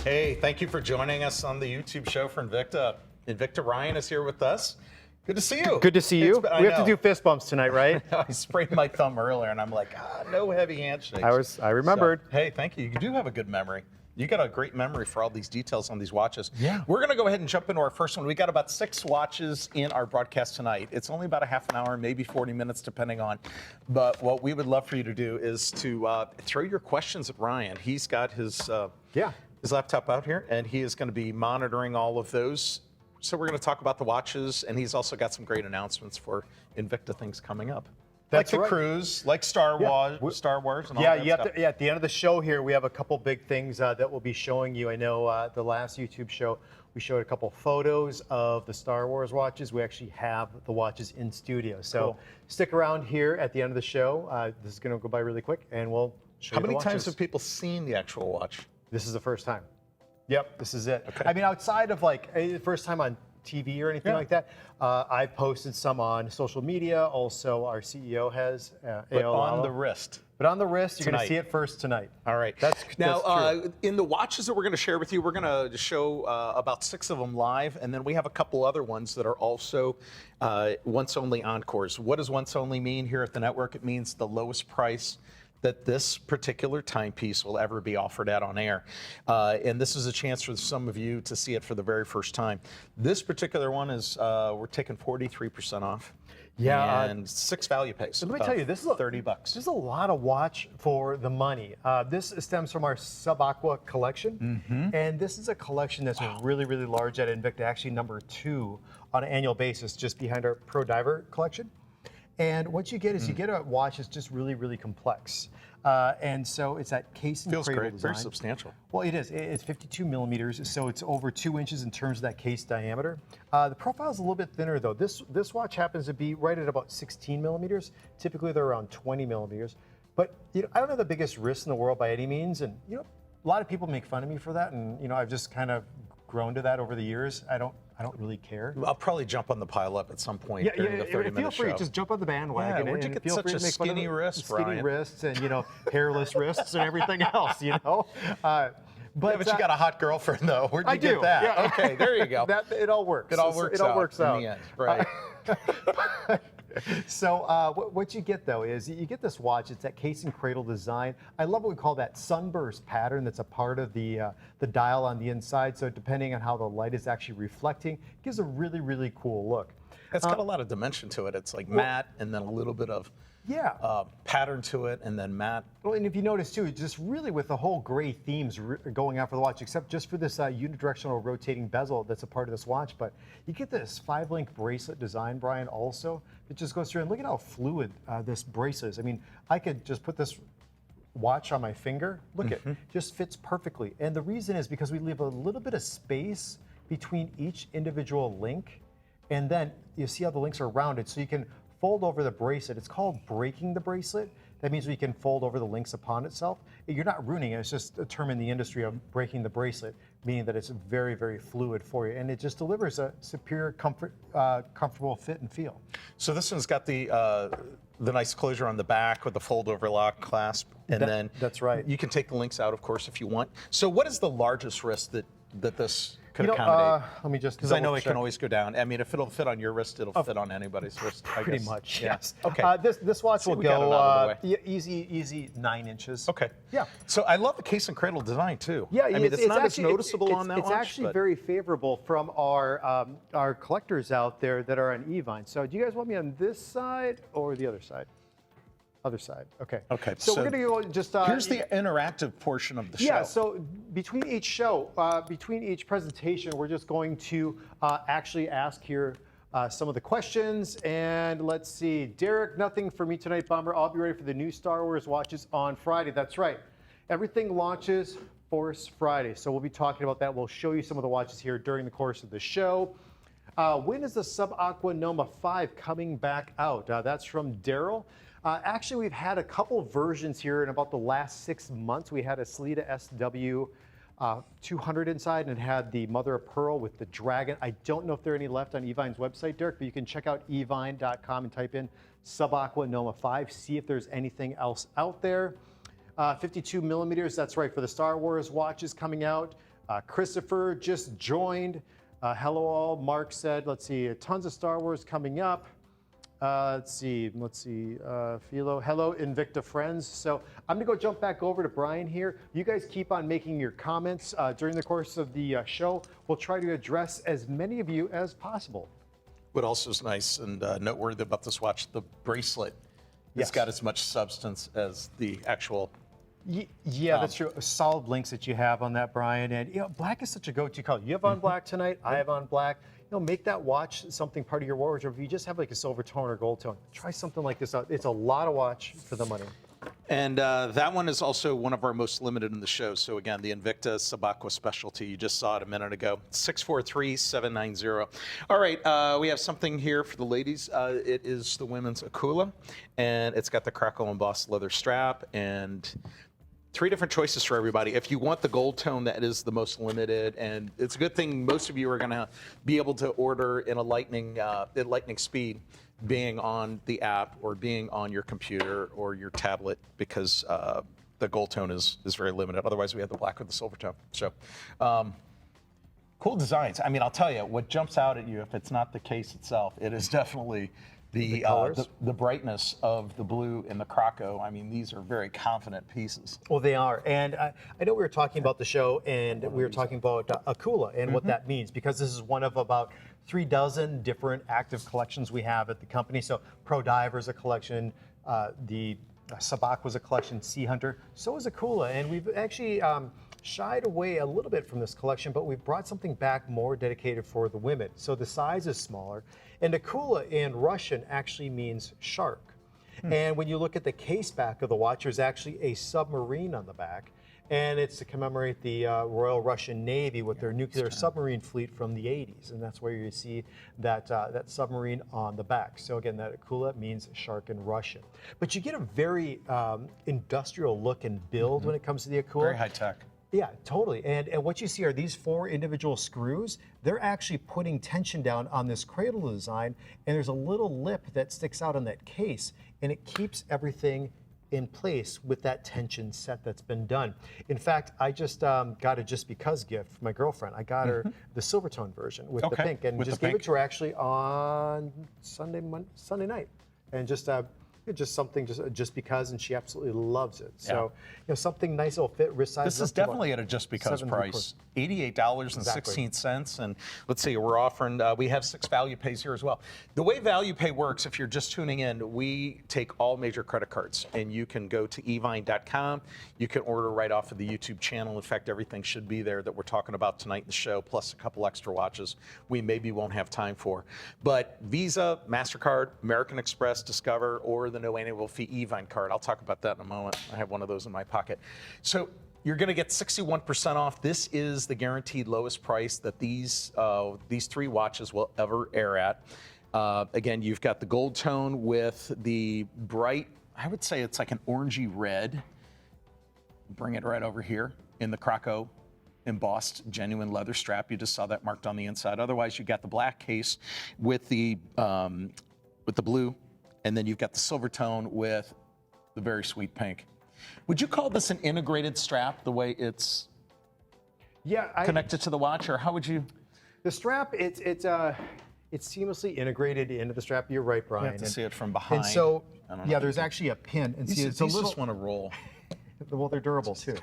Hey, thank you for joining us on the YouTube show for Invicta. Invicta Ryan is here with us. Good to see you. Good to see you. We have to do fist bumps tonight, right? I sprayed my thumb earlier, and I'm like, no heavy handshakes. I remembered. So, hey, thank you. You do have a good memory. You got a great memory for all these details on these watches. Yeah. We're going to go ahead and jump into our first one. We got about 6 watches in our broadcast tonight. It's only about a half an hour, maybe 40 minutes, depending on. But what we would love for you to do is to throw your questions at Ryan. He's got his laptop out here, and he is going to be monitoring all of those. So we're going to talk about the watches, and he's also got some great announcements for Invicta things coming up. That's like the right. cruise, like Star Wars, and all that stuff. At the end of the show here, we have a couple big things that we'll be showing you. I know the last YouTube show, we showed a couple photos of the Star Wars watches. We actually have the watches in studio. So Cool. Stick around here at the end of the show. This is going to go by really quick, and we'll show How you the many watches. times have people seen the actual watch? This is the first time. Yep, this is it. Okay. I mean, outside of like the first time on TV or anything like that, I've posted some on social media. Also, our CEO has. But on the wrist. But on the wrist, you're going to Tonight. see it first tonight. All right. That's true. In the watches that we're going to share with you, we're going to show about 6 of them live, and then we have a couple other ones that are also once-only encores. What does once-only mean here at the network? It means the lowest price that this particular timepiece will ever be offered at on air. And this is a chance for some of you to see it for the very first time. This particular one is, we're taking 43% off. Yeah, and 6 value pays. So let me tell you, this is $30. This is a lot of watch for the money. This stems from our Sub-Aqua collection, and this is a collection that's really, really large at Invicta, actually number 2 on an annual basis, just behind our Pro Diver collection. And what you get is you get a watch that's just really, really complex. And so it's that case and Feels cradle great, design. very substantial. Well, it is. It's 52 millimeters, so it's over 2 inches in terms of that case diameter. The profile is a little bit thinner, though. This watch happens to be right at about 16 millimeters. Typically, they're around 20 millimeters. But I don't have the biggest wrist in the world by any means, and a lot of people make fun of me for that, and I've just kind of grown to that over the years. I don't really care. I'll probably jump on the pile up at some point during the 30-minute show. Feel free, just jump on the bandwagon. Where'd you and get feel such free a to make fun of skinny the wrist, skinny Brian? wrists, and hairless wrists and everything else. But you got a hot girlfriend, though. Where'd you get that? Yeah. Okay, there you go. It all works. It all works out in the end, right? So what you get, though, is you get this watch. It's that case and cradle design. I love what we call that sunburst pattern that's a part of the dial on the inside. So depending on how the light is actually reflecting, it gives a really, really cool look. It's got a lot of dimension to it. It's like matte and then a little bit of pattern to it and then matte. Well, and if you notice, too, just really with the whole gray themes going out for the watch, except just for this unidirectional rotating bezel that's a part of this watch. But you get this 5-link bracelet design, Brian, also. It just goes through, and look at how fluid this bracelet is. I mean, I could just put this watch on my finger. Look, it just fits perfectly. And the reason is because we leave a little bit of space between each individual link. And then you see how the links are rounded, so you can fold over the bracelet. It's called breaking the bracelet. That means we can fold over the links upon itself. You're not ruining it. It's just a term in the industry of breaking the bracelet, meaning that it's very, very fluid for you. And it just delivers a superior comfortable fit and feel. So this one's got the nice closure on the back with the fold-over lock clasp. And then that's right. You can take the links out, of course, if you want. So what is the largest wrist that this could accommodate? Let me just because I know it can always go down. I mean, if it'll fit on your wrist, it'll fit on anybody's wrist. Pretty much, yes. Okay. This watch will go easy 9 inches. Okay. Yeah. So I love the case and cradle design too. Yeah, I mean, it's not as noticeable on that watch. It's actually but very favorable from our collectors out there that are on Evine. So do you guys want me on this side or the other side? Other side. Okay. Okay. So we're going to go just. Here's the interactive portion of the show. Yeah. So between each show, between each presentation, we're just going to actually ask here some of the questions. And let's see, Derek, nothing for me tonight, Bomber. I'll be ready for the new Star Wars watches on Friday. That's right. Everything launches Force Friday. So we'll be talking about that. We'll show you some of the watches here during the course of the show. When is the Sub-Aqua Noma 5 coming back out? That's from Daryl. Actually, we've had a couple versions here in about the last 6 months. We had a Salida SW 200 inside, and it had the mother of pearl with the dragon. I don't know if there are any left on Evine's website, Derek, but you can check out evine.com and type in Sub-Aqua Noma 5, see if there's anything else out there. 52 millimeters, that's right, for the Star Wars watches coming out. Christopher just joined. Hello all. Mark said, let's see, tons of Star Wars coming up. Let's see. Philo, hello, Invicta friends. So I'm gonna go jump back over to Brian here. You guys keep on making your comments during the course of the show. We'll try to address as many of you as possible. What also is nice and noteworthy about this watch, the bracelet. It's Yes. got as much substance as the actual. Yeah, that's true. Solid links that you have on that, Brian. And black is such a go-to color. You have on black tonight. I have on black. Make that watch something part of your wardrobe. If you just have like a silver tone or gold tone, try something like this out. It's a lot of watch for the money. And that one is also one of our most limited in the show. So again, the Invicta Sabacqua specialty. You just saw it a minute ago. 643-790. All right, we have something here for the ladies. It is the women's Akula, and it's got the crackle embossed leather strap and 3 different choices for everybody. If you want the gold tone, that is the most limited, and it's a good thing most of you are going to be able to order in a lightning speed, being on the app or being on your computer or your tablet, because the gold tone is very limited. Otherwise, we have the black or the silver tone. So, cool designs. I mean, I'll tell you, what jumps out at you, if it's not the case itself, it is definitely the brightness of the blue and the Croco. I mean, these are very confident pieces. Well, they are. And I know we were talking about the show, and we were talking about Akula and what that means, because this is one of about 3 dozen different active collections we have at the company. So Pro Diver's a collection, the Sabacqua was a collection, Sea Hunter, so is Akula. And we've actually shied away a little bit from this collection, but we've brought something back more dedicated for the women. So the size is smaller. And Akula in Russian actually means shark. And when you look at the case back of the watch, there's actually a submarine on the back. And it's to commemorate the Royal Russian Navy with their nuclear submarine fleet from the 80s. And that's where you see that, that submarine on the back. So again, that Akula means shark in Russian. But you get a very industrial look and build when it comes to the Akula. Very high tech. Yeah, totally. And what you see are these 4 individual screws. They're actually putting tension down on this cradle design, and there's a little lip that sticks out on that case, and it keeps everything in place with that tension set that's been done. In fact, I just got a Just Because gift for my girlfriend. I got her the Silvertone version with the pink, and just gave it to her actually on Sunday night, and just something just because, and she absolutely loves it. So something nice that'll fit wrist size. This is definitely at a Just Because price, $88.16. And let's see, we're offering, we have 6 value pays here as well. The way value pay works, if you're just tuning in, we take all major credit cards, and you can go to evine.com. You can order right off of the YouTube channel. In fact, everything should be there that we're talking about tonight in the show, plus a couple extra watches we maybe won't have time for. But Visa, MasterCard, American Express, Discover, or the no annual fee Evine card. I'll talk about that in a moment. I have one of those in my pocket. So you're going to get 61% off. This is the guaranteed lowest price that these 3 watches will ever air at. Again, you've got the gold tone with the bright, I would say it's like an orangey red. Bring it right over here in the Croco embossed genuine leather strap. You just saw that marked on the inside. Otherwise, you got the black case with the blue. And then you've got the silver tone with the very sweet pink. Would you call this an integrated strap, the way it's connected to the watch, or how would you? The strap, it's seamlessly integrated into the strap. You're right, Brian. You have to see it from behind. And so, there's actually a pin. And see, it's a little. Just want to roll. Well, they're durable too.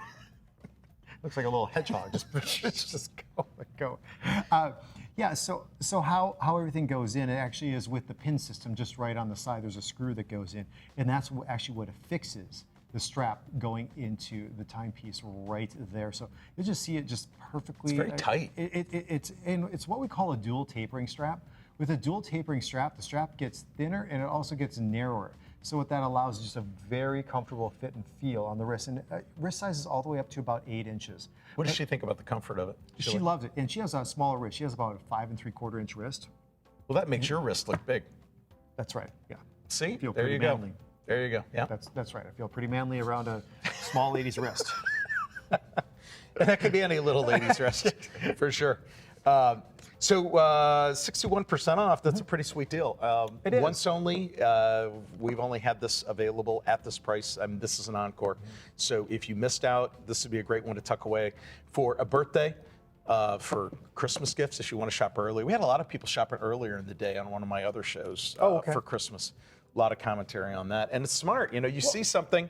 Looks like a little hedgehog. Just go. So how everything goes in, it actually is with the pin system just right on the side. There's a screw that goes in, and that's actually what affixes the strap going into the timepiece right there. So you just see it just perfectly. It's very tight. It's what we call a dual tapering strap. With a dual tapering strap, the strap gets thinner and it also gets narrower. So what that allows is just a very comfortable fit and feel on the wrist. And wrist size is all the way up to about 8 inches. What does she think about the comfort of it? She loves it. And she has a smaller wrist. She has about a 5 3/4 inch wrist. Well, that makes your wrist look big. That's right, yeah. See, Feel there pretty you manly. go. There you go, yeah. That's right. I feel pretty manly around a small lady's wrist. And that could be any little lady's wrist, for sure. So 61% off, that's a pretty sweet deal. It is. Once only, we've only had this available at this price. I mean, this is an encore. So if you missed out, this would be a great one to tuck away for a birthday, for Christmas gifts if you want to shop early. We had a lot of people shopping earlier in the day on one of my other shows for Christmas. A lot of commentary on that. And it's smart. You know, you see something,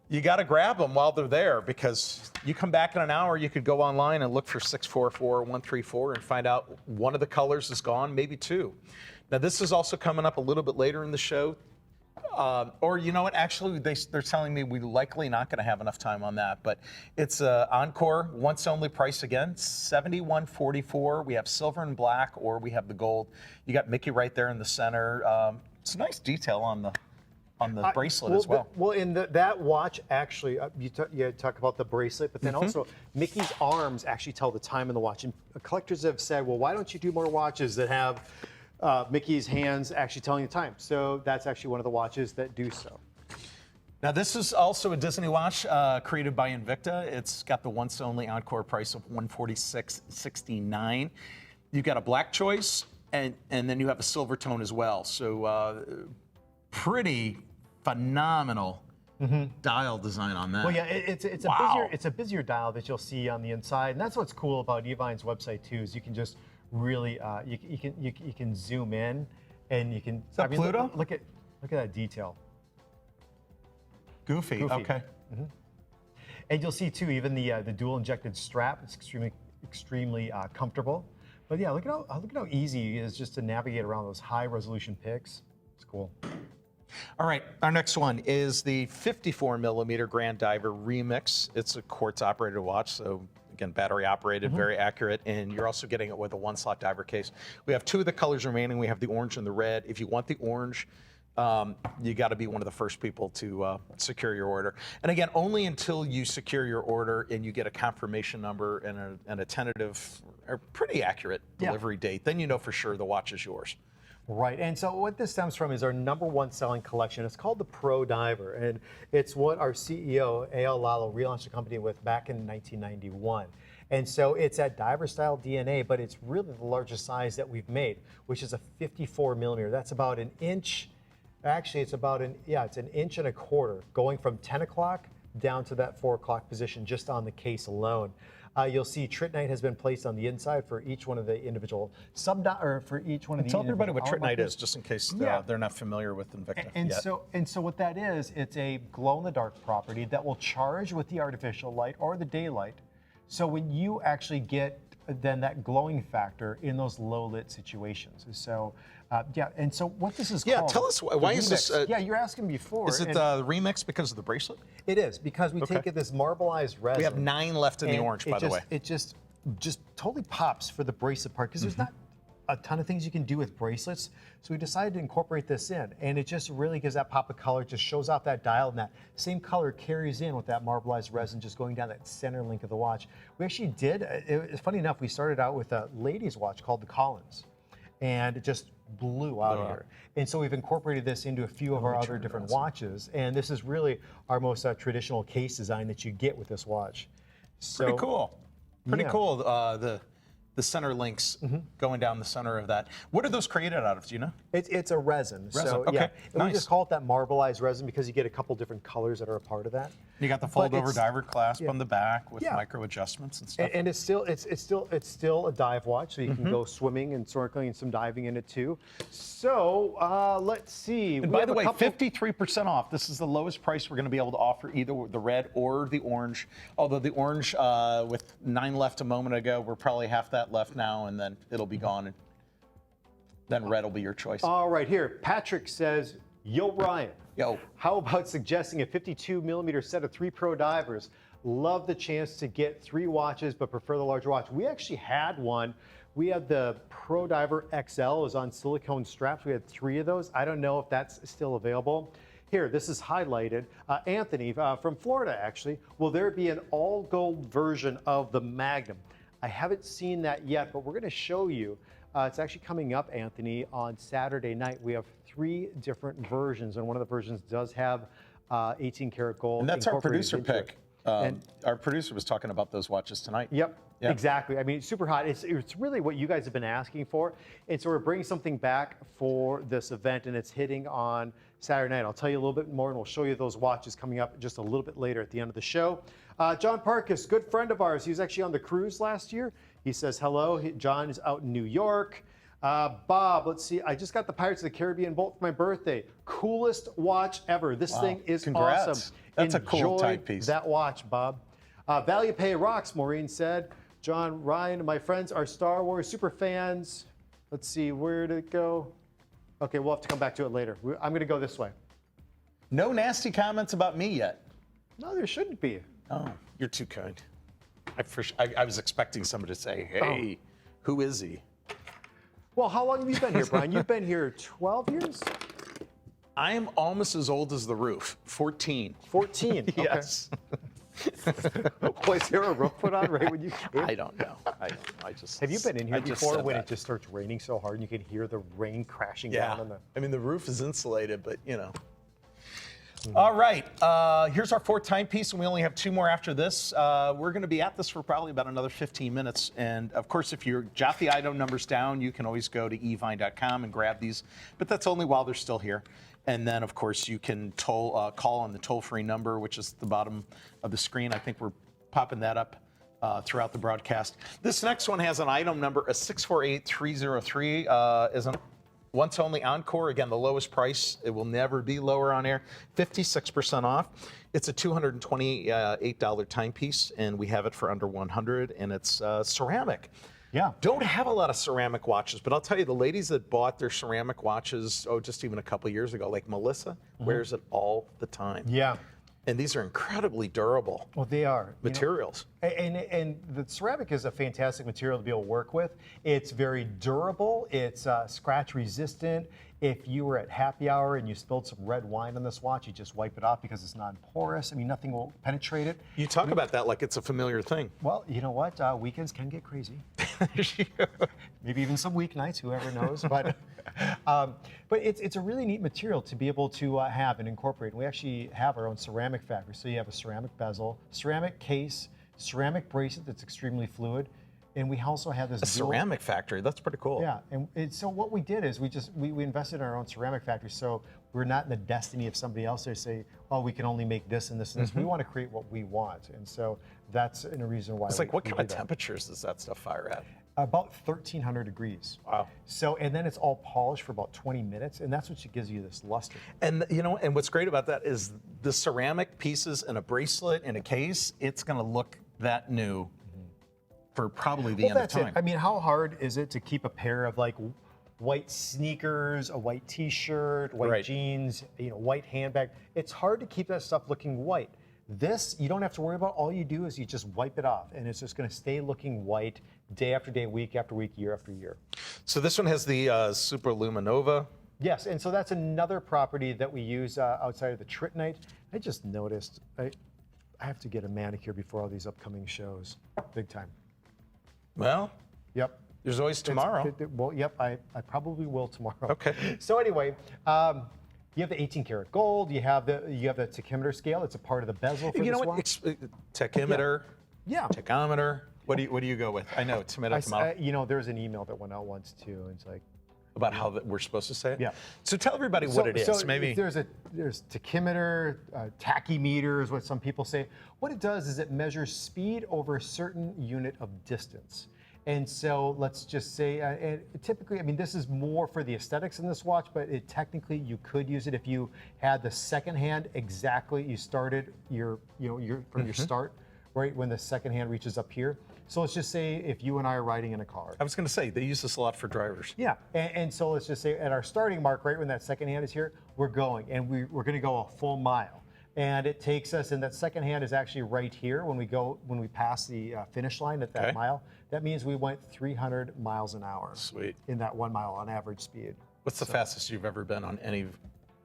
you got to grab them while they're there, because you come back in an hour, you could go online and look for 644, 134 and find out one of the colors is gone, maybe two. Now, this is also coming up a little bit later in the show. Or you know what? Actually, they're telling me we're likely not going to have enough time on that. But it's Encore, once only price again, $71.44. We have silver and black, or we have the gold. You got Mickey right there in the center. It's a nice detail on the bracelet as well. Well, in that watch, actually, you talk about the bracelet, but then also Mickey's arms actually tell the time in the watch. And collectors have said, well, why don't you do more watches that have Mickey's hands actually telling the time? So that's actually one of the watches that do so. Now, this is also a Disney watch created by Invicta. It's got the once only Encore price of $146.69. You've got a black choice, and then you have a silver tone as well. So pretty phenomenal dial design on that. Well, yeah, it's a busier dial that you'll see on the inside, and that's what's cool about Evine's website too. Is you can just really you can zoom in, and you can. Is that Pluto? Look at that detail. Goofy. Okay. And you'll see too, even the dual injected strap. It's extremely comfortable. But yeah, look at how easy it is just to navigate around those high resolution pics. It's cool. All right, our next one is the 54 millimeter Grand Diver Remix. It's a quartz operated watch, so again, battery operated, very accurate, and you're also getting it with a 1-slot diver case. We have 2 of the colors remaining. We have the orange and the red. If you want the orange, you got to be one of the first people to secure your order. And again, only until you secure your order and you get a confirmation number and a tentative or pretty accurate delivery date, then you know for sure the watch is yours. Right, and so what this stems from is our #1 selling collection. It's called the Pro Diver, and it's what our CEO, A.L. Lalo, relaunched the company with back in 1991. And so it's that diver-style DNA, but it's really the largest size that we've made, which is a 54 millimeter. That's about an inch. Actually, it's an inch and a quarter, going from 10 o'clock down to that 4 o'clock position just on the case alone. You'll see Tritnite has been placed on the inside for each one of the individual for each one of the. Tell everybody what Tritnite is, just in case they're not familiar with Invicta. And so what that is, it's a glow-in-the-dark property that will charge with the artificial light or the daylight. So when you actually get then that glowing factor in those low-lit situations. So and so what this is called. Yeah, tell us why is this? You're asking before. Is it the remix because of the bracelet? It is, because we take this marbleized resin. We have 9 left in the orange, by the way. It just totally pops for the bracelet part, because there's not a ton of things you can do with bracelets. So we decided to incorporate this in, and it just really gives that pop of color, just shows off that dial, and that same color carries in with that marbleized resin just going down that center link of the watch. We actually did, it's funny enough, we started out with a ladies' watch called the Collins, and it just blew out of here. And so we've incorporated this into a few of our other different watches, and this is really our most traditional case design that you get with this watch. So, pretty cool. Pretty cool. The center links going down the center of that. What are those created out of? Do you know? It's a resin. So okay. yeah, and we just call it that marbleized resin because you get a couple different colors that are a part of that. You got the fold-over diver clasp on the back with micro adjustments and stuff. And it's still a dive watch, so you can go swimming and snorkeling and some diving in it too. So let's see. And by the way, 53% off. This is the lowest price we're going to be able to offer, either the red or the orange. Although the orange, with 9 left a moment ago, we're probably half that left now, and then it'll be gone. And then red will be your choice. All right, here, Patrick says, yo, Ryan. Yo. How about suggesting a 52 millimeter set of 3 Pro Divers? Love the chance to get 3 watches, but prefer the larger watch. We actually had one. We had the Pro Diver XL. It was on silicone straps. We had 3 of those. I don't know if that's still available. Here, this is highlighted. Anthony from Florida, actually. Will there be an all-gold version of the Magnum? I haven't seen that yet, but we're going to show you. It's actually coming up, Anthony, on Saturday night. We have 3 different versions, and one of the versions does have 18 karat gold. And that's our producer pick. Our producer was talking about those watches tonight. Yep, Yeah. exactly. I mean, it's super hot. It's really what you guys have been asking for. And so we're bringing something back for this event, and it's hitting on Saturday night. I'll tell you a little bit more, and we'll show you those watches coming up just a little bit later at the end of the show. John Parkus, good friend of ours. He was actually on the cruise last year. He says hello. John is out in New York. Bob, let's see. I just got the Pirates of the Caribbean Bolt for my birthday. Coolest watch ever. This thing is Congrats. awesome. That's a Enjoy cool timepiece. that watch, Bob. Value Pay rocks, Maureen said. John, Ryan, my friends are Star Wars super fans. Let's see, where did it go? Okay, we'll have to come back to it later. I'm going to go this way. No nasty comments about me yet. No, there shouldn't be. Oh, you're too kind. I was expecting somebody to say, hey, who is he? Well, how long have you been here, Brian? You've been here 12 years? I am almost as old as the roof, 14. 14. Okay. Yes. Was there a roof put on right when you came? I don't know. I just. Have you been in here I just before said when that. it just starts raining so hard and you can hear the rain crashing Yeah. down on the... I mean, the roof is insulated, but you know. All right. Here's our fourth timepiece, and we only have two more after this. We're going to be at this for probably about another 15 minutes. And of course, if you jot the item numbers down, you can always go to evine.com and grab these. But that's only while they're still here. And then, of course, you can call on the toll-free number, which is the bottom of the screen. I think we're popping that up throughout the broadcast. This next one has an item number, a 648303, is an once only Encore. Again, the lowest price. It will never be lower on air. 56% off. It's a $228 timepiece, and we have it for under $100, and it's ceramic. Yeah. Don't have a lot of ceramic watches, but I'll tell you, the ladies that bought their ceramic watches, just even a couple years ago, like Melissa, wears it all the time. Yeah. And these are incredibly durable Well, they are. materials. And the ceramic is a fantastic material to be able to work with. It's very durable. It's scratch resistant. If you were at happy hour and you spilled some red wine on this watch, you just wipe it off because it's non-porous. I mean, nothing will penetrate it. You talk about that like it's a familiar thing. Well, you know what? Weekends can get crazy. Maybe even some weeknights, whoever knows. But it's a really neat material to be able to have and incorporate. We actually have our own ceramic factory. So you have a ceramic bezel, ceramic case, ceramic bracelet that's extremely fluid. And we also have this Ceramic factory, that's pretty cool. Yeah, and so what we did is we invested in our own ceramic factory, so we're not in the destiny of somebody else. They say, oh, we can only make this and this and this. We want to create what we want, and so that's a reason why. It's like, what we kind do of that. temperatures does that stuff fire at? About 1,300 degrees. Wow. So, and then it's all polished for about 20 minutes, and that's what gives you this luster. And and what's great about that is the ceramic pieces in a bracelet, in a case, it's going to look that new for probably the end of time. I mean, how hard is it to keep a pair of like white sneakers, a white T-shirt, white Right. jeans, white handbag? It's hard to keep that stuff looking white. This, you don't have to worry about. All you do is you just wipe it off, and it's just going to stay looking white day after day, week after week, year after year. So this one has the Super Luminova. Yes, and so that's another property that we use outside of the Trittonite. I just noticed I have to get a manicure before all these upcoming shows, big time. Well, Yep. there's always tomorrow. Well, yep, I probably will tomorrow. Okay. So anyway, you have the 18 karat gold. You have the tachymeter scale. It's a part of the bezel for You this know what? watch. Tachymeter, Yeah. tachometer. What do you go with? I know tomato. There's an email that went out once too. And it's like, About how we're supposed to say it. Yeah. So tell everybody what it is. So Maybe. there's tachymeter, tachymeter is what some people say. What it does is it measures speed over a certain unit of distance. And so let's just say, and typically, I mean, this is more for the aesthetics in this watch, but technically you could use it if you had the second hand exactly. You started from your start, right when the second hand reaches up here. So let's just say if you and I are riding in a car. I was going to say they use this a lot for drivers. Yeah, and so let's just say at our starting mark, right when that second hand is here, we're going, and we're going to go a full mile. And it takes us, and that second hand is actually right here when we pass the finish line at that Okay. mile. That means we went 300 miles an hour. Sweet. In that 1 mile on average speed. What's the fastest you've ever been on any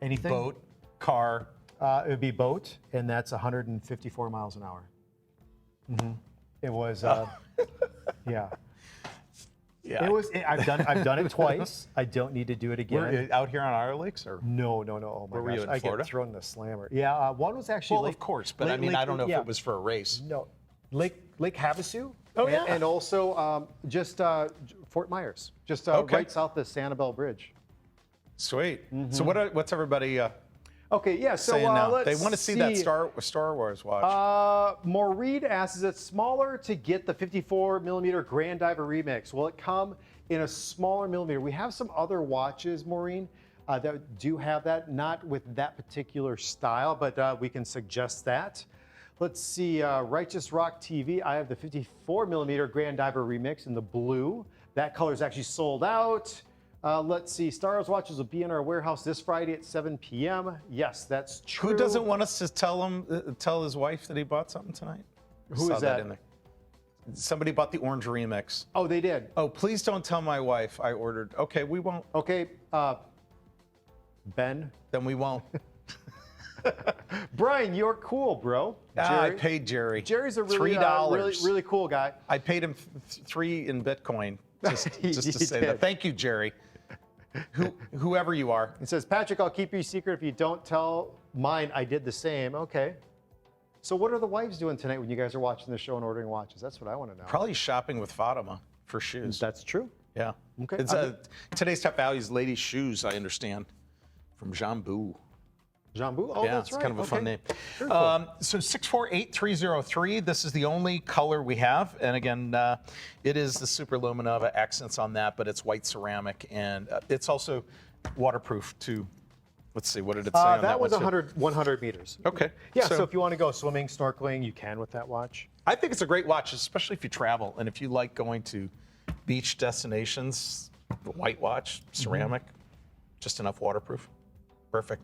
Anything? boat, car? It would be boat, and that's 154 miles an hour. It was, yeah. Yeah. I've done it twice. I don't need to do it again. Were you out here on our lakes, or? No. Oh my Where were you, gosh, in I Florida? get thrown in the slammer. Yeah, one was actually. Well, Lake, of course, but I mean, Lake- I don't know if yeah. it was for a race. No, Lake Havasu. Oh, and, yeah. and also just Fort Myers, just Okay. right south of the Sanibel Bridge. Sweet. Mm-hmm. So what's everybody Okay, yeah. So saying now? let's They want to see that Star Wars watch. Maureen asks, is it smaller to get the 54 millimeter Grand Diver Remix? Will it come in a smaller millimeter? We have some other watches, Maureen, that do have that, not with that particular style, but we can suggest that. Let's see, Righteous Rock TV. I have the 54 millimeter Grand Diver Remix in the blue. That color is actually sold out. Let's see, Star Wars watches will be in our warehouse this Friday at 7 p.m. Yes, that's true. Who doesn't want us to tell his wife that he bought something tonight? Who Saw is that? in there. Somebody bought the orange remix. Oh, they did. Oh, please don't tell my wife I ordered. Okay, we won't. Okay, Ben. Then we won't. Brian, you're cool, bro. I paid Jerry. Jerry's a really, $3. really cool guy. I paid him $3 in Bitcoin just He to say did. that. Thank you, Jerry. Whoever you are. It says, Patrick, I'll keep your secret if you don't tell mine. I did the same. Okay. So what are the wives doing tonight when you guys are watching the show and ordering watches? That's what I want to know. Probably shopping with Fatima for shoes. That's true. Yeah. Okay. It's today's top value is ladies' shoes, I understand, from Jambu. Jambu? Oh, Yeah, that's it's right. kind of a fun name. Very cool. So 648303, this is the only color we have. And again, it is the Super Luminova accents on that, but it's white ceramic. And it's also waterproof to, let's see, what did it say on that? That was one? 100 meters. Okay. Yeah, so if you want to go swimming, snorkeling, you can with that watch. I think it's a great watch, especially if you travel and if you like going to beach destinations. The white watch, ceramic, just enough waterproof. Perfect.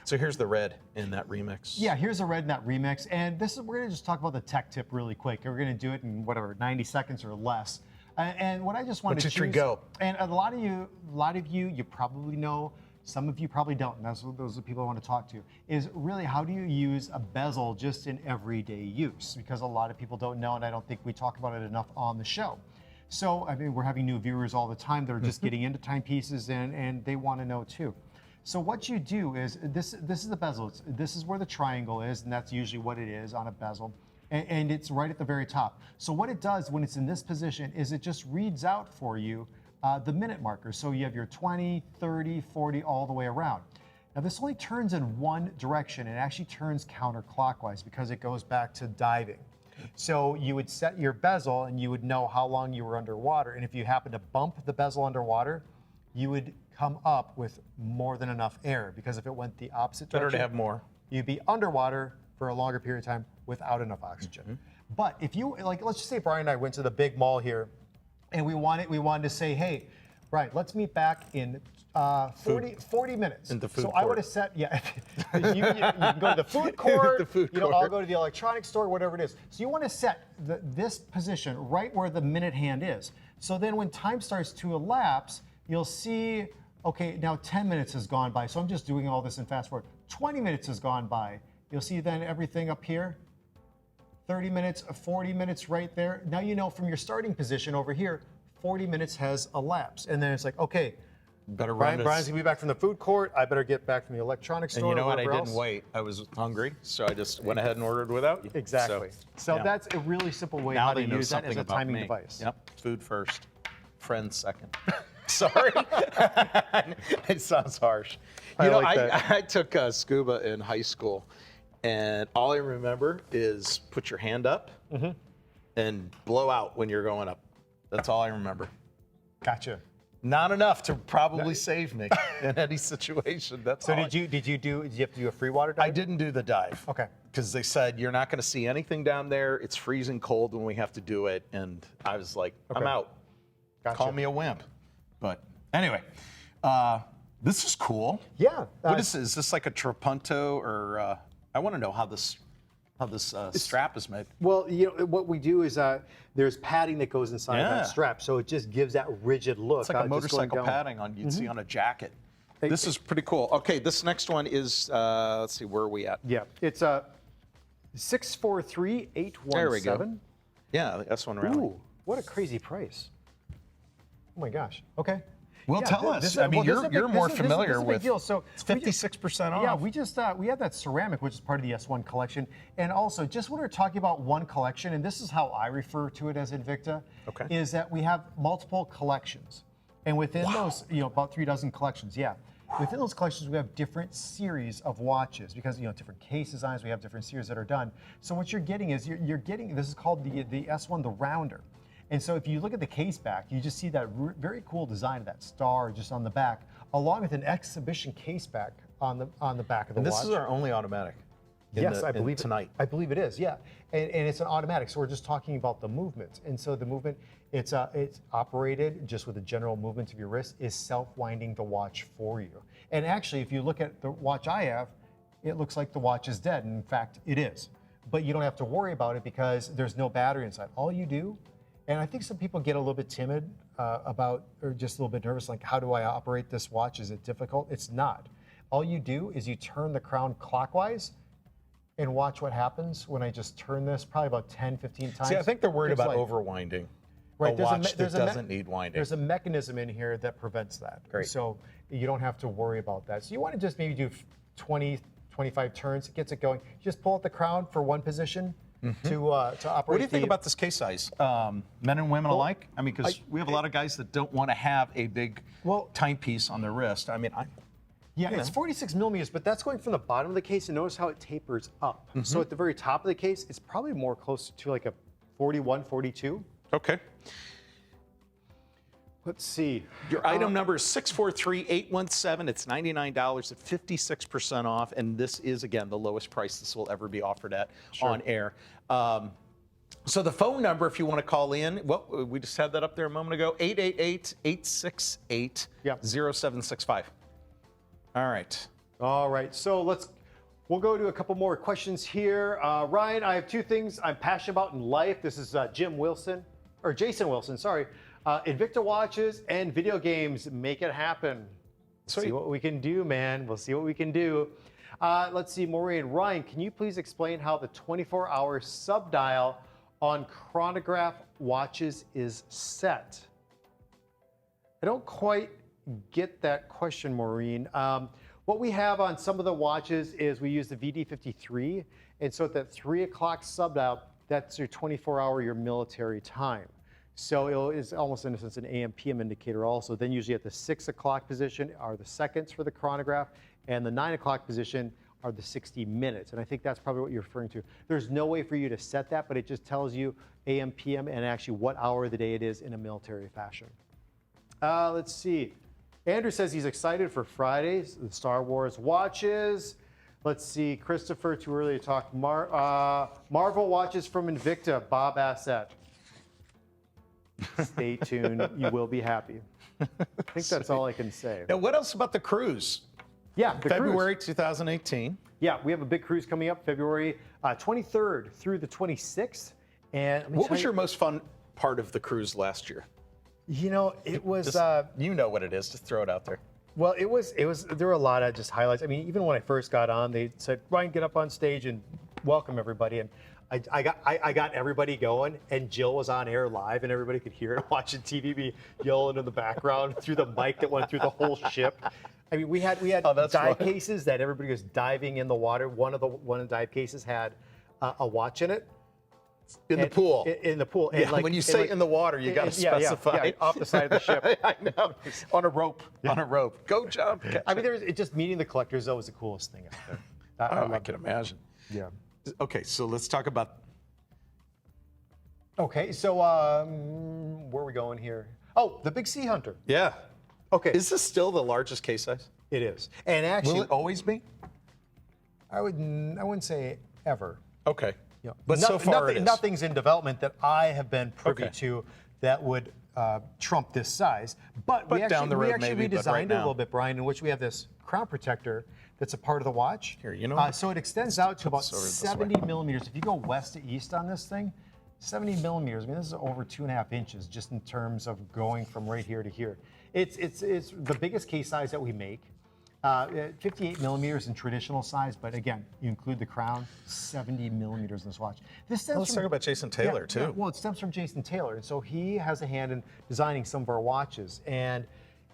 So here's the red in that remix. Yeah, here's a red in that remix, and we're gonna just talk about the tech tip really quick. We're gonna do it in 90 seconds or less. And what I just wanted to 1, 2, 3, choose, go. And a lot of you probably know. Some of you probably don't, and those are the people I want to talk to, is really how do you use a bezel just in everyday use? Because a lot of people don't know, and I don't think we talk about it enough on the show. So, I mean, we're having new viewers all the time that are just getting into timepieces, and they want to know too. So what you do is, this is the bezel. This is where the triangle is, and that's usually what it is on a bezel. And it's right at the very top. So what it does when it's in this position is it just reads out for you the minute marker. So you have your 20, 30, 40, all the way around. Now this only turns in one direction. It actually turns counterclockwise because it goes back to diving. So you would set your bezel and you would know how long you were underwater. And if you happen to bump the bezel underwater, you would come up with more than enough air, because if it went the opposite direction, Better to have more. you'd be underwater for a longer period of time without enough oxygen. But if you, like, let's just say Brian and I went to the big mall here, and we wanted to say, hey, Brian, let's meet back in 40 minutes. In the food so I court. would have set, yeah, you can go to the food court, The food I'll court. go to the electronics store, whatever it is. So you want to set this position right where the minute hand is. So then when time starts to elapse, you'll see, okay, now 10 minutes has gone by. So I'm just doing all this in fast forward. 20 minutes has gone by. You'll see then everything up here. 30 minutes, 40 minutes right there. Now you know from your starting position over here, 40 minutes has elapsed. And then it's like, okay, Better run Brian's gonna be back from the food court. I better get back from the electronics store. And you know or what? I wherever didn't else. wait. I was hungry, so I just went ahead and ordered without you. Exactly. So yeah. that's a really simple way Now how to they know use that something as a about timing me. device. Yep. Food first, friends second. Sorry. It sounds harsh. You know, like that. I took scuba in high school, and all I remember is put your hand up and blow out when you're going up. That's all I remember. Gotcha. Not enough to probably save me in any situation. That's So all did you have to do a free water dive? I didn't do the dive. Okay. Because they said you're not going to see anything down there. It's freezing cold when we have to do it, and I was like, I'm Okay. out. Gotcha. Call me a wimp. But anyway, this is cool. Yeah. What is this? Is this like a trapunto, or I want to know how this strap is made. Well, you know what we do is there's padding that goes inside Yeah. that strap, so it just gives that rigid look. It's like a just going motorcycle down. padding you'd see on a jacket. Hey, This is pretty cool. Okay, this next one is let's see, where are we at? Yeah, it's 643-817. There we go. Yeah, the S1 Rally. Ooh, what a crazy price. Oh my gosh. Okay. Well, Yeah, tell us. I mean, you're more familiar with. Deal. So it's 56% off. Yeah, we just we have that ceramic, which is part of the S1 collection, and also just when we're talking about one collection, and this is how I refer to it as Invicta, is that we have multiple collections, and within those, about 3 dozen collections. Yeah, within those collections, we have different series of watches because different case designs. We have different series that are done. So what you're getting is you're getting this is called the S1, the rounder. And so if you look at the case back, you just see that very cool design of that star just on the back, along with an exhibition case back on the back of the watch. This is our only automatic. I believe tonight. I believe it is, yeah. And it's an automatic, so we're just talking about the movement. And so the movement, it's operated just with the general movement of your wrist, is self-winding the watch for you. And actually, if you look at the watch I have, it looks like the watch is dead. And in fact, it is. But you don't have to worry about it because there's no battery inside. All you do. And I think some people get a little bit timid about, or just a little bit nervous, like, how do I operate this watch? Is it difficult? It's not. All you do is you turn the crown clockwise and watch what happens when I just turn this probably about 10, 15 times. See, I think they're worried about overwinding. Right, a watch that doesn't need winding. There's a mechanism in here that prevents that. Great. So you don't have to worry about that. So you want to just maybe do 20, 25 turns. It gets it going. You just pull out the crown for one position. To operate. What do you think about this case size? Men and women alike? I mean, because we have a lot of guys that don't want to have a big timepiece on their wrist. I mean, it's 46 millimeters, but that's going from the bottom of the case, and notice how it tapers up. So at the very top of the case, it's probably more close to like a 41, 42. Okay. Let's see. Your item number is 643817. It's $99 at 56% off, and this is, again, the lowest price this will ever be offered at on air. So the phone number, if you want to call in, well, we just had that up there a moment ago, 888-868-0765. All right. All right, so we'll go to a couple more questions here. Ryan, I have two things I'm passionate about in life. This is Jason Wilson, sorry. Invicta watches and video games, make it happen. Sweet. See what we can do, man. We'll see what we can do. Let's see, Maureen. Ryan, can you please explain how the 24-hour subdial on chronograph watches is set? I don't quite get that question, Maureen. What we have on some of the watches is we use the VD53, and so at that 3 o'clock subdial, that's your 24-hour, your military time. So it's almost in a sense an AM/PM indicator also. Then usually at the 6 o'clock position are the seconds for the chronograph, and the 9 o'clock position are the 60 minutes. And I think that's probably what you're referring to. There's no way for you to set that, but it just tells you AM/PM and actually what hour of the day it is in a military fashion. Let's see. Andrew says he's excited for Fridays, the Star Wars watches. Let's see, Christopher, too early to talk. Marvel watches from Invicta, Bob Assett. Stay tuned, you will be happy. I think that's all I can say. Now, what else about the cruise? Yeah, the February cruise. 2018. Yeah, we have a big cruise coming up February 23rd through the 26th. And what was your most fun part of the cruise last year? It was. You know what it is. Just throw it out there. Well, it was. There were a lot of just highlights. I mean, even when I first got on, they said, "Ryan, get up on stage and welcome everybody." And I got everybody going, and Jill was on air live, and everybody could hear it watching TV be yelling in the background through the mic that went through the whole ship. I mean, we had dive cases that everybody was diving in the water. One of the dive cases had a watch in it. In the pool. In the pool. Yeah, when you say in the water, you got to specify. Yeah, off the side of the ship. I know. On a rope. Yeah. On a rope. Go jump. I mean, just meeting the collectors, that was the coolest thing out there. I can imagine. Yeah. Okay, so let's talk about. Okay, so where are we going here? Oh, the Big Sea Hunter. Yeah. Okay. Is this still the largest case size? It is. And actually, will it always be? I wouldn't say ever. Okay. But so far it is. Nothing's in development that I have been privy to that would trump this size. But we down the road, maybe, but redesigned right it now. a little bit, Brian, in which we have this crown protector that's a part of the watch. Here, you know. So it extends out to about 70 millimeters. If you go west to east on this thing, 70 millimeters. I mean, this is over 2.5 inches just in terms of going from right here to here. It's the biggest case size that we make. 58 millimeters in traditional size, but again, you include the crown, 70 millimeters in this watch. This stems Let's from, talk about Jason Taylor, too. yeah, well, it stems from Jason Taylor, and so he has a hand in designing some of our watches, and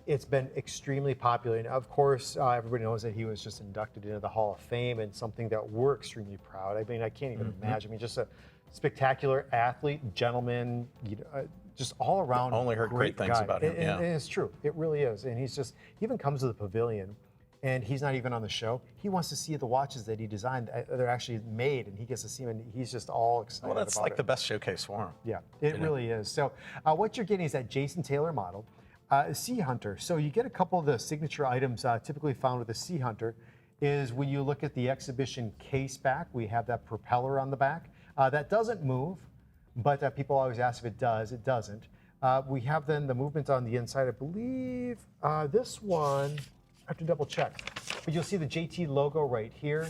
it's been extremely popular. And of course, everybody knows that he was just inducted into the Hall of Fame, and something that we're extremely proud. I mean, I can't even imagine. I mean, just a spectacular athlete, gentleman, just all around. Only heard great things guy. about him. And it's true. It really is. And he even comes to the pavilion, and he's not even on the show. He wants to see the watches that he designed. They're actually made, and he gets to see them, and he's just all excited Well, that's about like it. the best showcase for him. Yeah, it really is. So what you're getting is that Jason Taylor model, Sea Hunter. So you get a couple of the signature items typically found with the Sea Hunter is when you look at the exhibition case back, we have that propeller on the back. That doesn't move, but people always ask if it does. It doesn't. We have then the movement on the inside. I believe this one, I have to double check. But you'll see the JT logo right here.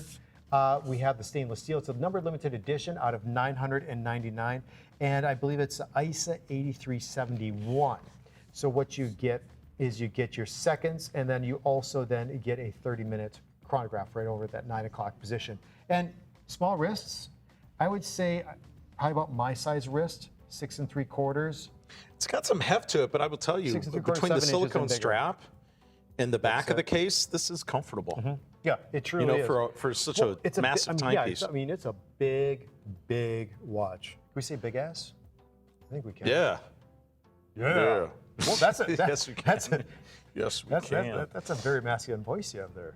We have the stainless steel. It's a numbered limited edition out of 999. And I believe it's ISA 8371. So what you get is you get your seconds, and then you also then get a 30-minute chronograph right over at that 9 o'clock position. And small wrists, I would say probably about my size wrist, 6 3/4. It's got some heft to it, but I will tell you, 6 3/4, between the 7 inches silicone and bigger. strap and the back of the case, this is comfortable. Yeah, it truly is. For such Well, a massive timepiece. it's a big, big watch. Can we say big ass? I think we can. Yeah. Yeah. Well, that's a, Yes, we can. Yes, we can. that's a very masculine voice you have there.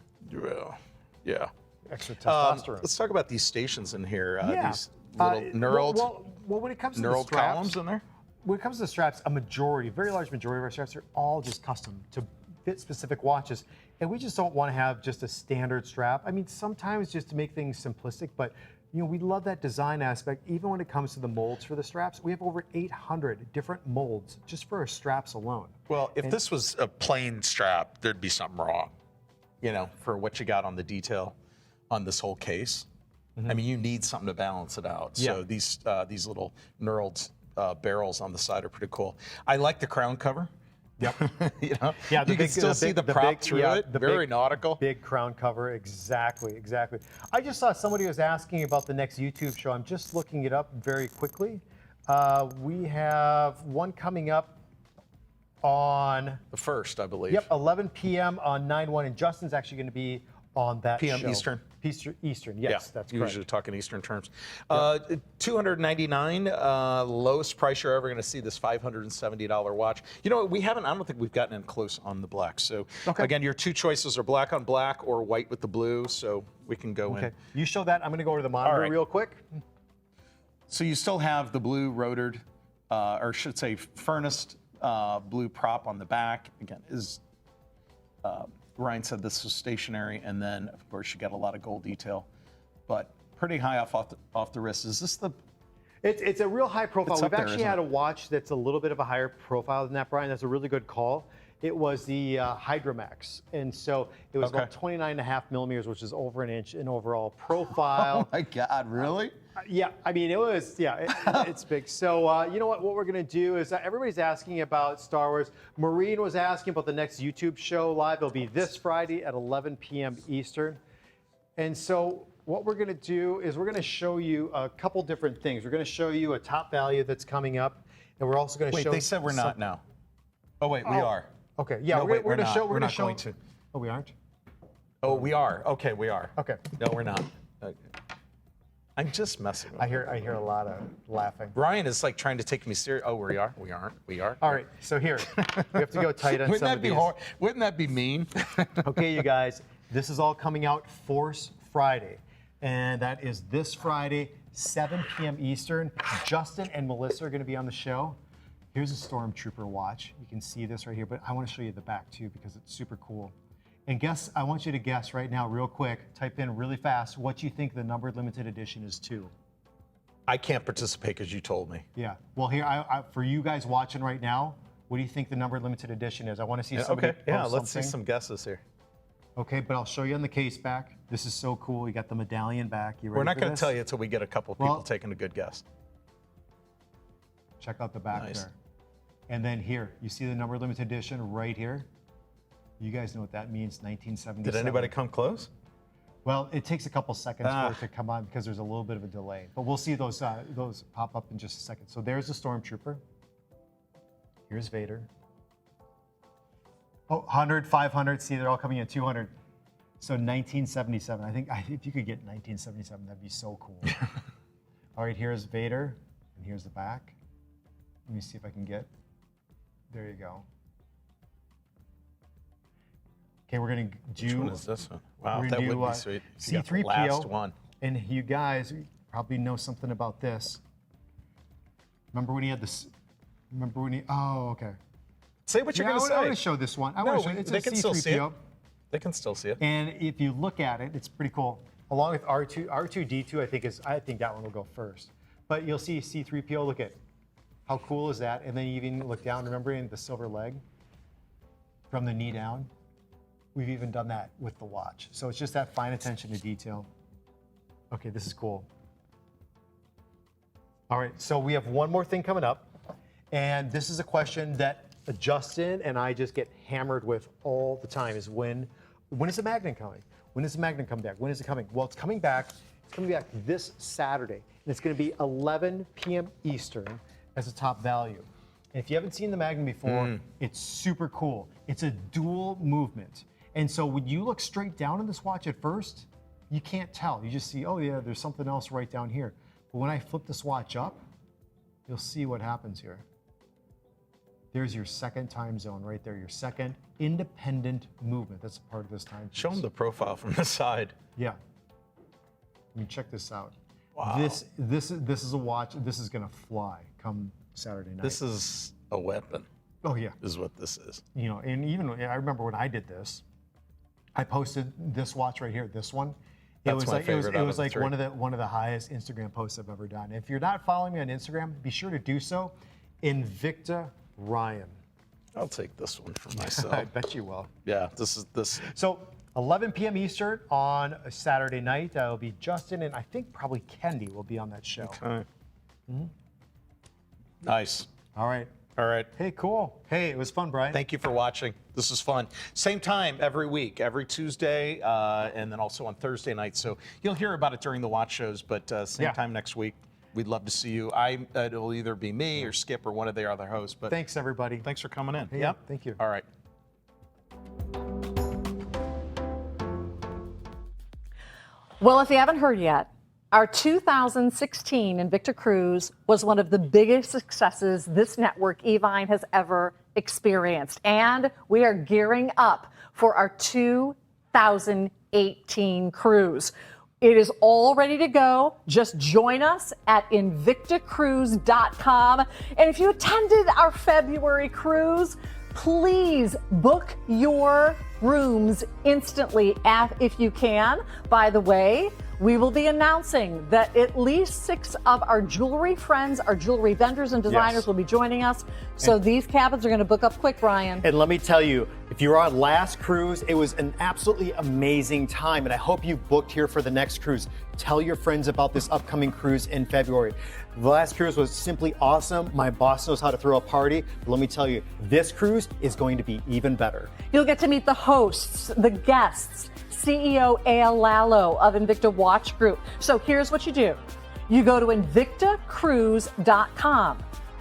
Yeah. Extra testosterone. Let's talk about these stations in here. Yeah. These little knurled, well, when it comes to the knurled straps, columns in there. when it comes to the straps, a very large majority of our straps are all just custom to fit specific watches. And we just don't want to have just a standard strap. I mean, sometimes just to make things simplistic, but we love that design aspect. Even when it comes to the molds for the straps, we have over 800 different molds just for our straps alone. Well, if this was a plain strap, there'd be something wrong, for what you got on the detail on this whole case. I mean, you need something to balance it out. So these little knurled barrels on the side are pretty cool. I like the crown cover. Yep. Yeah, Yeah, you can still see the prop through it. Very nautical. Big crown cover, exactly. I just saw somebody was asking about the next YouTube show. I'm just looking it up very quickly. We have one coming up on The first, I believe. 11 p.m. on 9/1, and Justin's actually going to be on that PM show. Eastern. Eastern, Yeah, yes, that's correct. usually talking Eastern terms. $299, lowest price you're ever going to see, this $570 watch. I don't think we've gotten in close on the black. So again, your two choices are black on black or white with the blue. So we can go in. You show that. I'm going to go to the monitor right. real quick. So you still have the blue rotored, or should say furnace blue prop on the back. Again, Ryan said this was stationary, and then of course you got a lot of gold detail, but pretty high off the wrist. Is this the? It's a real high profile. It's We've up there, actually isn't had it? a watch that's a little bit of a higher profile than that, Brian. That's a really good call. It was the Hydromax, and so it was about 29.5 millimeters, which is over an inch in overall profile. Oh my God, really? Yeah, I mean, it was, it's big. So, you know what we're going to do is everybody's asking about Star Wars. Maureen was asking about the next YouTube show live. It'll be this Friday at 11 p.m. Eastern. And so what we're going to do is we're going to show you a couple different things. We're going to show you a top value that's coming up, and we're also going to show. Wait, they said we're not now. Oh wait, we are. Okay, yeah, No, we're wait, going to not. show. We're not going to. Oh, we aren't? Oh, we are. Okay, we are. Okay. No, we're not. Okay. I'm just messing with you. I hear a lot of laughing. Brian is like trying to take me serious. Oh, we are. We aren't. We are. All right, so here, we have to go tight on some of these. Wouldn't that be mean? Okay, you guys, this is all coming out Force Friday, and that is this Friday, 7 p.m. Eastern. Justin and Melissa are going to be on the show. Here's a Stormtrooper watch. You can see this right here, but I want to show you the back too because it's super cool. And I want you to guess right now, real quick, type in really fast what you think the numbered limited edition is to. I can't participate because you told me. Yeah. Well, here, for you guys watching right now, what do you think the numbered limited edition is? I want to see somebody Okay. Yeah, post let's see something. some guesses here. Okay, but I'll show you on the case back. This is so cool. You got the medallion back. You ready We're not for going to this? tell you until we get a couple of people taking a good guess. Check out the back Nice. there. And then here, you see the number limited edition right here? You guys know what that means, 1977. Did anybody come close? Well, it takes a couple seconds for it to come on because there's a little bit of a delay. But we'll see those pop up in just a second. So there's the Stormtrooper. Here's Vader. Oh, 100, 500. See, they're all coming in 200. So 1977. I think if you could get 1977, that'd be so cool. All right, here's Vader, and here's the back. Let me see if I can get. There you go. Okay, we're gonna do. Which one is this one? Wow, we're that gonna would do, be sweet. You got the C3PO. last one. And you guys probably know something about this. Remember when he had this? Remember when he? Oh, okay. Say what you're going to say. I want to show this one. They can still see it. They can still see it. And if you look at it, it's pretty cool. Along with R2D2, I think that one will go first. But you'll see C3PO. Look at how cool is that? And then you even look down. Remember in the silver leg from the knee down. We've even done that with the watch. So it's just that fine attention to detail. Okay, this is cool. All right, so we have one more thing coming up. And this is a question that Justin and I just get hammered with all the time is when is the Magnum coming? When is the Magnum come back? When is it coming? Well, it's coming back. It's coming back this Saturday. And it's going to be 11 p.m. Eastern as a top value. And if you haven't seen the Magnum before, it's super cool. It's a dual movement. And so when you look straight down in this watch at first, you can't tell. You just see, oh yeah, there's something else right down here. But when I flip this watch up, you'll see what happens here. There's your second time zone right there, your second independent movement. That's a part of this time. Show them the profile from the side. Yeah. I mean, check this out. Wow. This is a watch. This is gonna fly come Saturday night. This is a weapon. Oh yeah. Is what this is. You know, and even I remember when I did this, I posted this watch right here. This one. It was like one of the highest Instagram posts I've ever done. If you're not following me on Instagram, be sure to do so. Invicta Ryan. I'll take this one for myself. I bet you will. Yeah, this is. So 11 p.m. Eastern on a Saturday night. It'll be Justin and I think probably Kendi will be on that show. Okay. Nice. All right. All right. Hey, cool. Hey, it was fun, Brian. Thank you for watching. This is fun. Same time every week, every Tuesday, and then also on Thursday night. So you'll hear about it during the watch shows, but same time next week. We'd love to see you. It'll either be me or Skip or one of the other hosts. But thanks, everybody. Thanks for coming in. Hey, Yep. Thank you. All right. Well, if you haven't heard yet, our 2016 Invicta Cruise was one of the biggest successes this network, Evine, has ever experienced. And we are gearing up for our 2018 cruise. It is all ready to go. Just join us at invictacruise.com. And if you attended our February cruise, please book your rooms instantly if you can. By the way, we will be announcing that at least 6 of our jewelry friends, our jewelry vendors and designers will be joining us. So these cabins are going to book up quick, Brian. And let me tell you, if you were on last cruise, it was an absolutely amazing time. And I hope you booked here for the next cruise. Tell your friends about this upcoming cruise in February. The last cruise was simply awesome. My boss knows how to throw a party. But let me tell you, this cruise is going to be even better. You'll get to meet the hosts, the guests, CEO A.L. Lalo of Invicta Watch Group. So here's what you do. You go to invictacruise.com.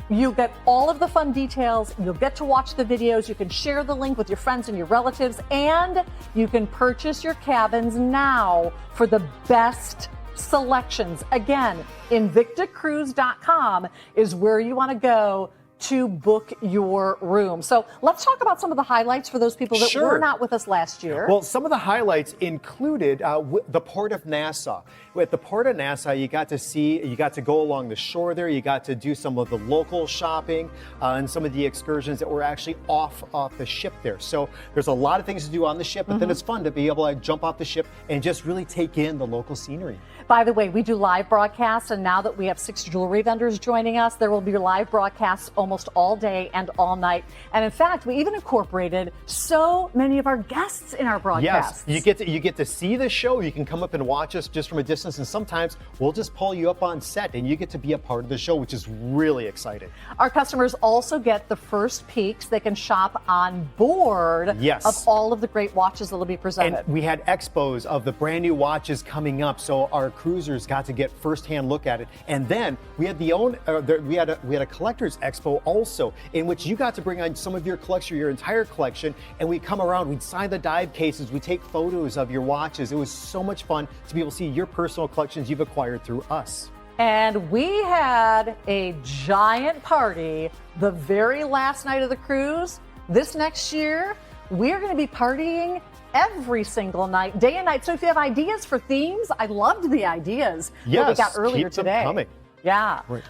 You get all of the fun details. You'll get to watch the videos. You can share the link with your friends and your relatives, and you can purchase your cabins now for the best selections. Again, invictacruise.com is where you want to go to book your room. So let's talk about some of the highlights for those people that were not with us last year. Well, some of the highlights included the Port of Nassau. At the Port of Nassau, you got to go along the shore there. You got to do some of the local shopping and some of the excursions that were actually off the ship there. So there's a lot of things to do on the ship, but then it's fun to be able to jump off the ship and just really take in the local scenery. By the way, we do live broadcasts, and now that we have 6 jewelry vendors joining us, there will be live broadcasts almost all day and all night. And in fact, we even incorporated so many of our guests in our broadcasts. Yes, you get to see the show. You can come up and watch us just from a distance, and sometimes we'll just pull you up on set and you get to be a part of the show, which is really exciting. Our customers also get the first peeks. They can shop on board of all of the great watches that will be presented. And we had expos of the brand new watches coming up, so our cruisers got to get firsthand look at it. And then we had we had a collector's expo also, in which you got to bring on some of your collection, your entire collection, and we come around, we'd sign the dive cases, we take photos of your watches. It was so much fun to be able to see your personal collections you've acquired through us. And we had a giant party the very last night of the cruise. This next year, we're going to be partying every single night, day and night. So if you have ideas for themes, I loved the ideas that we got earlier keep them today. Coming. Yeah. Right.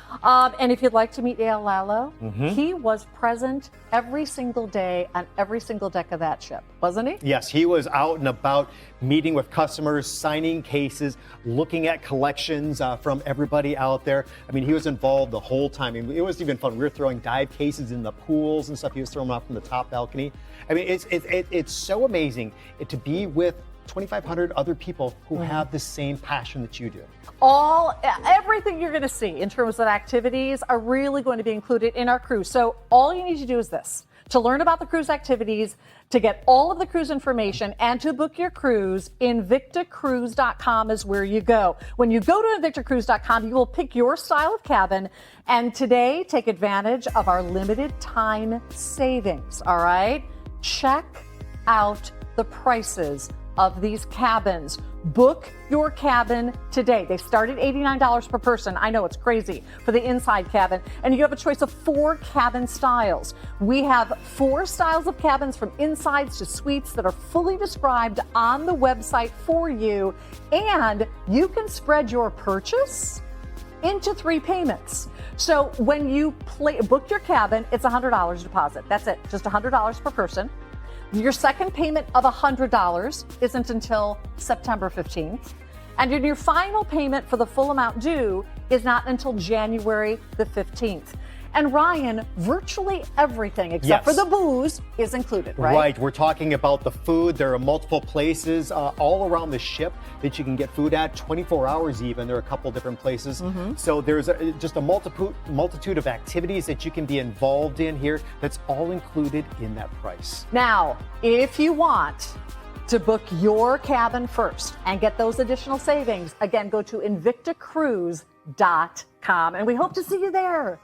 And if you'd like to meet Dale Lalo, he was present every single day on every single deck of that ship, wasn't he? Yes, he was out and about meeting with customers, signing cases, looking at collections from everybody out there. I mean, he was involved the whole time. I mean, it was even fun. We were throwing dive cases in the pools and stuff. He was throwing them out from the top balcony. I mean, it's so amazing to be with 2,500 other people who have the same passion that you do. Everything you're going to see in terms of activities are really going to be included in our cruise. So all you need to do is this: to learn about the cruise activities, to get all of the cruise information, and to book your cruise, InvictaCruise.com is where you go. When you go to InvictaCruise.com, you will pick your style of cabin, and today take advantage of our limited time savings. All right? Check out the prices of these cabins. Book your cabin today. They start at $89 per person. I know it's crazy for the inside cabin. And you have a choice of 4 cabin styles. We have 4 styles of cabins, from insides to suites, that are fully described on the website for you. And you can spread your purchase into 3 payments. So when you book your cabin, it's $100 deposit. That's it, just $100 per person. Your second payment of $100 isn't until September 15th. And your final payment for the full amount due is not until January the 15th. And Ryan, virtually everything except for the booze is included, right? Right. We're talking about the food. There are multiple places all around the ship that you can get food at, 24 hours even. There are a couple different places. So there's just a multitude of activities that you can be involved in here. That's all included in that price. Now, if you want to book your cabin first and get those additional savings, again, go to InvictaCruise.com. And we hope to see you there.